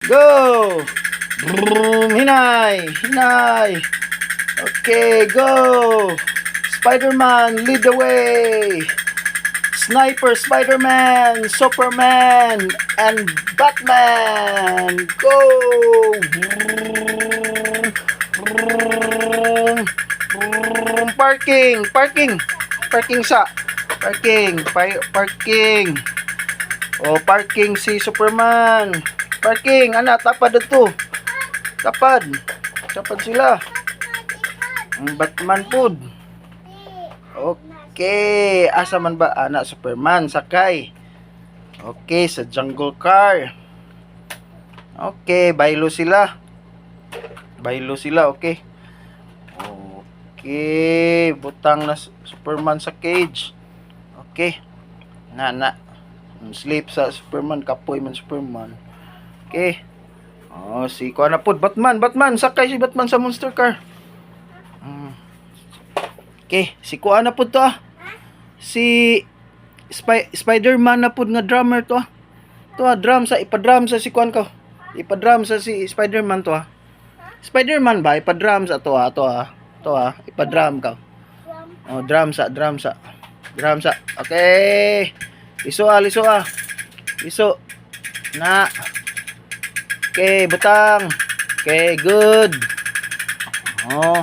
Go! Vroom, hinay! Hinay! Okay, go! Spider-Man, lead the way! Sniper, Spider-Man, Superman, and Batman! Go! Vroom, vroom, vroom. Parking! Parking! Parking sa! Parking! Parking! Oh, parking si Superman! Parking! Anak, tapad ito! Tapad! Tapad sila! Ang Batman pod! Okay! Asa man ba? Anak, Superman! Sakay! Okay, sa jungle car! Okay, baylo sila! Baylo sila, okay? Okay, butang na Superman sa cage. Okay. Na. Sleep sa Superman, kapoy man Superman. Okay. Oh, si kuha na pod Batman, sakay si Batman sa monster car. Okay, si kuha na pod to ah. Si Spider-Man na pod nga drummer to ah. To ah, drum sa ipadrum sa si kuan ko. Ipadrum sa si Spider-Man to ah. Spider-Man ba ipadrum sa to ah, to ah. To ah, ipadrum ka. Oh, drum sa. Okay. Liso ah. Liso. Na. Okay, butang. Okay, good. Oh.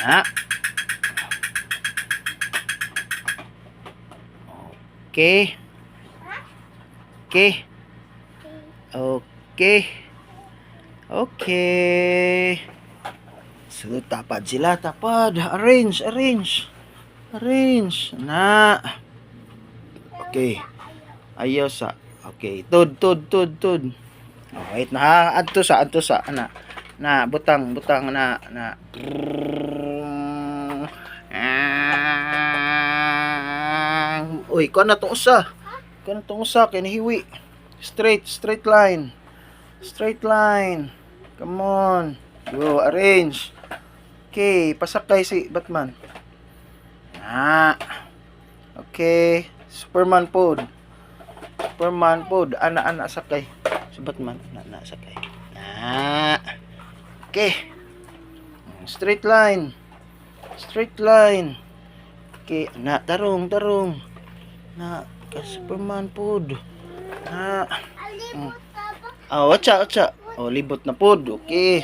Na. Okay. Okay. Okay. Okay. So, tapad sila, tapad. Arrange. Na. Okay. Ayaw sa. Okay. Tud. Oh, wait na ha. Adto sa. Na. Butang. Na. Uy, kuha na itong usa. Kinahiwi. Straight line. Come on. Go, arrange. Okay, pasakay si Batman. Okay. Superman pod. Ana sakay. Si Batman. Na sakay. Okay. Straight line. Okay, na tarong. Na Superman pod. Oh, watcha. Oh, libot na pod. Okay.